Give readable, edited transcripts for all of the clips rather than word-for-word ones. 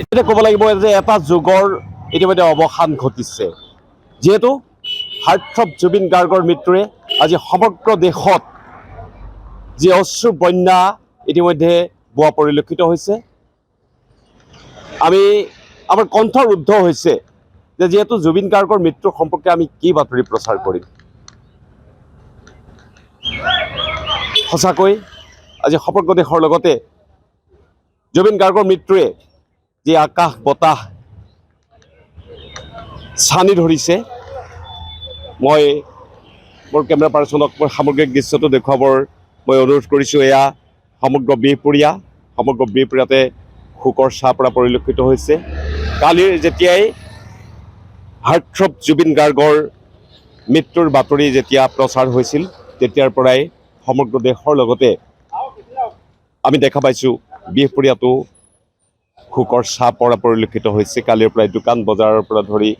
এতিয়া ক'ব লাগিব যে এটা যুগৰ ইতিমধ্যে অৱসান ঘটিছে, যিহেতু হাৰ্টথ্ৰব জুবিন গাৰ্গৰ মৃত্যুৰে আজি সমগ্ৰ দেশত যি অশ্ৰু বন্যা ইতিমধ্যে বোৱা পৰিলক্ষিত হৈছে। আমাৰ কণ্ঠ ৰুদ্ধ হৈছে যে যিহেতু জুবিন গাৰ্গৰ মৃত্যুৰ সম্পৰ্কে আমি কি বাতৰি প্ৰচাৰ কৰিম। সঁচাকৈ আজি সমগ্ৰ দেশৰ লগতে জুবিন গাৰ্গৰ মৃত্যুৰে যি আকাশ বতাহ ছানি ধৰিছে, মই মোৰ কেমেৰা পাৰ্চনক মই সামগ্ৰিক দৃশ্যটো দেখুৱাবৰ মই অনুৰোধ কৰিছোঁ। এয়া সমগ্ৰ বিহপুৰীয়াতে শোকৰ ছাঁ পৰা পৰিলক্ষিত হৈছে। কালিৰ যেতিয়াই হাৰ্টথ্ৰব জুবিন গাৰ্গৰ মৃত্যুৰ বাতৰি যেতিয়া প্ৰচাৰ হৈছিল, তেতিয়াৰ পৰাই সমগ্ৰ দেশৰ লগতে আমি দেখা পাইছোঁ বিহপুৰীয়াতো শোকৰ ছাঁ পৰা পৰিলক্ষিত হৈছে। কালিৰ পৰাই দোকান বজাৰৰ পৰা ধৰি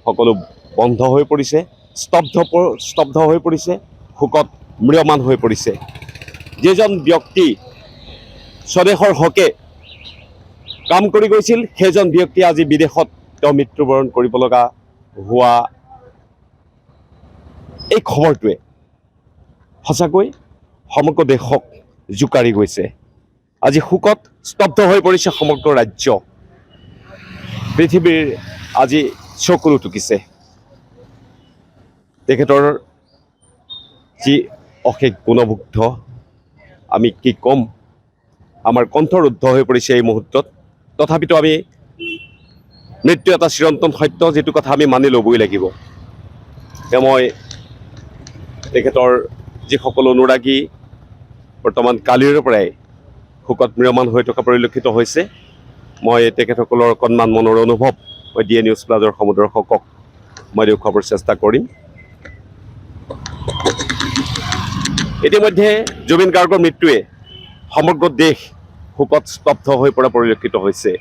সকলো বন্ধ হৈ পৰিছে, স্তব্ধ হৈ পৰিছে, শোকত ম্ৰিয়মান হৈ পৰিছে। যিজন ব্যক্তি স্বদেশৰ হকে কাম কৰি গৈছিল, সেইজন ব্যক্তি আজি বিদেশত তেওঁ মৃত্যুবৰণ কৰিব লগা হোৱা এই খবৰটোৱে সঁচাকৈ সমগ্ৰ দেশক জোকাৰি গৈছে। আজি শোকত স্তব্ধ হৈ পৰিছে সমগ্ৰ ৰাজ্য। পৃথিৱীৰ আজি চকুলো টুকিছে। তেখেতৰ যি অশেষ গুণমুগ্ধ, আমি কি ক'ম, আমাৰ কণ্ঠ ৰুদ্ধ হৈ পৰিছে এই মুহূৰ্তত। তথাপিতো আমি মৃত্যু এটা চিৰন্তন সত্য, যিটো কথা আমি মানি ল'বই লাগিব। মই তেখেতৰ যিসকল অনুৰাগী বৰ্তমান কালিৰ পৰাই শোকত ম্ৰিয়মান হৈ থকা পৰিলক্ষিত হৈছে, মই তেখেতসকলৰ অকণমান মনৰ অনুভৱ মই DA নিউজ প্লাজৰ সমদৰ্শকক মই দেখুৱাবৰ চেষ্টা কৰিম। ইতিমধ্যে জুবিন গাৰ্গৰ মৃত্যুৱে সমগ্ৰ দেশ শোকত স্তব্ধ হৈ পৰা পৰিলক্ষিত হৈছে।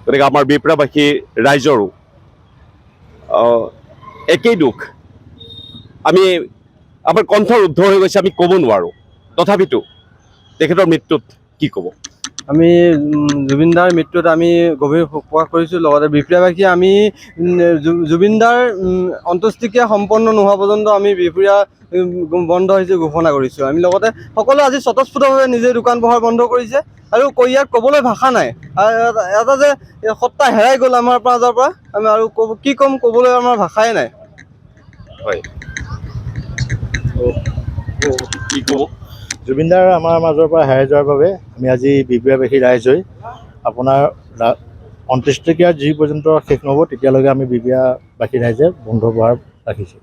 গতিকে আমাৰ বিহপুৰীয়াবাসী ৰাইজৰো একেই দুখ। আমাৰ কণ্ঠ ৰুদ্ধ হৈ গৈছে, আমি ক'ব নোৱাৰোঁ। তথাপিতো তেখেতৰ মৃত্যুত কি ক'ব? আমি জুবিনদাৰ মৃত্যুত আমি গভীৰ শোক প্ৰকাশ কৰিছোঁ। লগতে বিহপুৰীয়াবাসীয়ে আমি জুবিনদাৰ অন্ত্যেষ্টিক্ৰিয়া সম্পন্ন নোহোৱা পৰ্যন্ত আমি বিহপুৰীয়া বন্ধ হৈছে ঘোষণা কৰিছোঁ। আমি লগতে সকলোৱে আজি স্বতঃস্ফূৰ্তভাৱে নিজে দোকান পোহাৰ বন্ধ কৰিছে আৰু ইয়াত ক'বলৈ ভাষা নাই। এটা যে সত্তা হেৰাই গ'ল আমাৰ মাজৰ পৰা, আমি আৰু কি ক'ম, ক'বলৈ আমাৰ ভাষাই নাই। হয়, কি ক'ব? জুবিনদাৰ আমাৰ মাজৰ পৰা হেৰাই যোৱাৰ বাবে আমি আজি বিহপুৰীয়াবাসী ৰাইজ হৈ আপোনাৰ অন্ত্যেষ্টিক্ৰিয়া যি পৰ্যন্ত শেষ নহ'ব তেতিয়ালৈকে আমি বিহপুৰীয়াবাসী ৰাইজে বন্ধ প্ৰহাৰ ৰাখিছোঁ।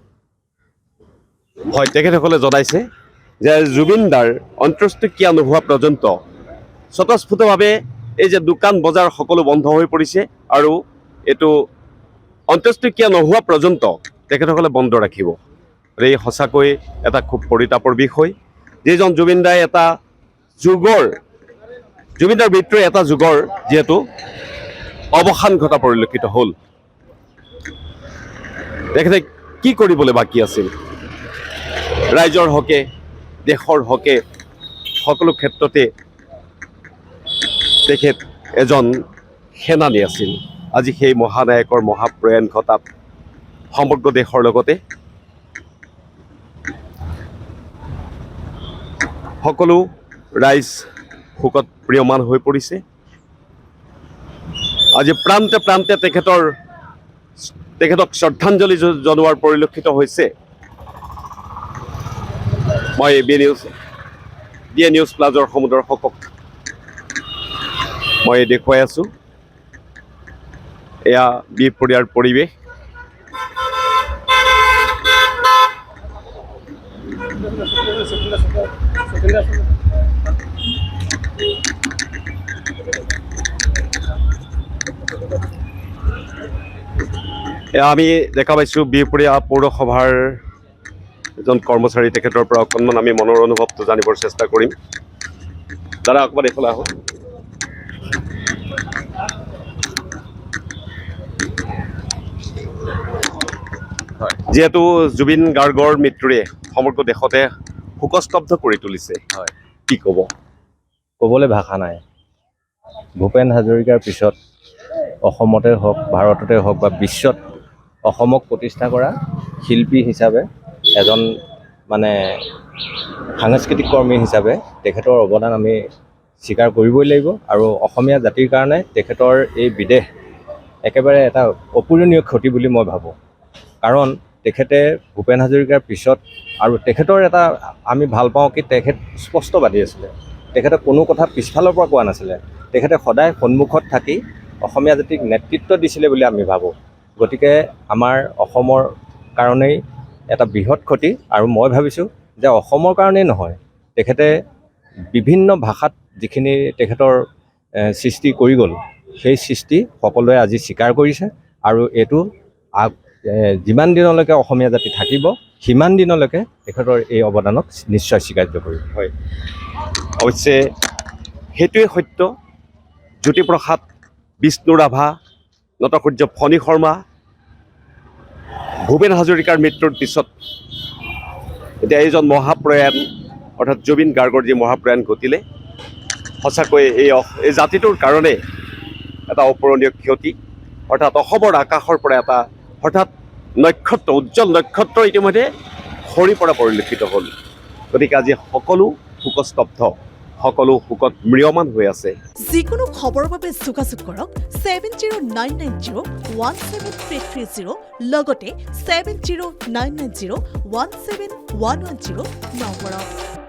হয়, তেখেতসকলে জনাইছে যে জুবিনদাৰ অন্ত্যেষ্টিক্ৰিয়া নোহোৱা পৰ্যন্ত স্বতঃস্ফূৰ্তভাৱে এই যে দোকান বজাৰ সকলো বন্ধ হৈ পৰিছে আৰু এইটো অন্ত্যেষ্টিক্ৰিয়া নোহোৱা পৰ্যন্ত তেখেতসকলে বন্ধ ৰাখিব। এই সঁচাকৈ এটা খুব পৰিতাপৰ বিষয়। যিজন জুবিনদাৰ মৃত্যুৰে এটা যুগৰ যিহেতু অৱসান ঘটা পৰিলক্ষিত হ'ল। তেখেতে কি কৰিবলৈ বাকী আছিল? ৰাইজৰ হকে, দেশৰ হকে সকলো ক্ষেত্ৰতে তেখেত এজন সেনানী আছিল। আজি সেই মহানায়কৰ মহাপ্ৰয়াণ ঘটাত সমগ্ৰ দেশৰ লগতে সকলো ৰাইজ শোকত ম্ৰিয়মান হৈ পৰিছে। আজি প্ৰান্তে প্ৰান্তে তেখেতক শ্ৰদ্ধাঞ্জলি জনোৱাৰ পৰিলক্ষিত হৈছে। মই DA নিউজ প্লাজৰ সমদৰ্শকক মই দেখুৱাই আছোঁ। এয়া বিহপুৰীয়াৰ পৰিৱেশ। আমি দেখা পাইছোঁ বিহপুৰীয়া পৌৰসভাৰ এজন কৰ্মচাৰী, তেখেতৰ পৰা অকণমান আমি মনৰ অনুভৱটো জানিবৰ চেষ্টা কৰিম। দাদা অকণমান এইফালে আহক। যিহেতু জুবিন গাৰ্গৰ মৃত্যুৰে সমগ্ৰ দেশতে শোকস্তব্ধ কৰি তুলিছে, হয়, কি ক'ব? ক'বলৈ ভাষা নাই। ভূপেন হাজৰিকাৰ পিছত অসমতে হওক ভাৰততে হওক বা বিশ্বত অসমক প্ৰতিষ্ঠা কৰা শিল্পী হিচাপে এজন মানে সাংস্কৃতিক কৰ্মী হিচাপে তেখেতৰ অৱদান আমি স্বীকাৰ কৰিবই লাগিব আৰু অসমীয়া জাতিৰ কাৰণে তেখেতৰ এই বিদেশ একেবাৰে এটা অপূৰণীয় ক্ষতি বুলি মই ভাবোঁ কাৰণ তেখেতে ভূপেন হাজৰিকাৰ পিছত আৰু তেখেতৰ এটা আমি ভাল পাওঁ কি তেখেত স্পষ্টবাদী আছিলে তেখেতে কোনো কথা পিছফালৰ পৰা কোৱা নাছিলে তেখেতে সদায় সন্মুখত থাকি অসমীয়া জাতিক নেতৃত্ব দিছিলে বুলি আমি ভাবোঁ গতিকে আমাৰ অসমৰ কাৰণেই এটা বৃহৎ ক্ষতি আৰু মই ভাবিছোঁ যে অসমৰ কাৰণেই নহয় তেখেতে বিভিন্ন ভাষাত যিখিনি তেখেতৰ সৃষ্টি কৰি গ'ল সেই সৃষ্টি সকলোৱে আজি স্বীকাৰ কৰিছে আৰু এইটো যিমান দিনলৈকে অসমীয়া জাতি থাকিব সিমান দিনলৈকে তেখেতৰ এই অৱদানক নিশ্চয় স্বীকাৰ্য কৰিব হয় অৱশ্যে সেইটোৱে সত্য জ্যোতিপ্ৰসাদ বিষ্ণু ৰাভা নটসূৰ্য ফণী শৰ্মা ভূপেন হাজৰিকাৰ মৃত্যুৰ পিছত এতিয়া এইজন মহাপ্ৰয়াণ অৰ্থাৎ জুবিন গাৰ্গৰ যি মহাপ্ৰয়াণ ঘটিলে সঁচাকৈ এই জাতিটোৰ কাৰণে এটা অপূৰণীয় ক্ষতি অৰ্থাৎ অসমৰ আকাশৰ পৰা এটা হঠাৎ নক্ষত্ৰ উজ্জ্বল নক্ষত্ৰ ইতিমধ্যে সৰি পৰা পৰিলক্ষিত হ'ল গতিকে আজি সকলো শোকস্তব্ধ সকলো শোকত ম্ৰিয়মান হৈ আছে যিকোনো খবৰৰ বাবে যোগাযোগ কৰক 7099017330 লগতে 7099017110 নম্বৰত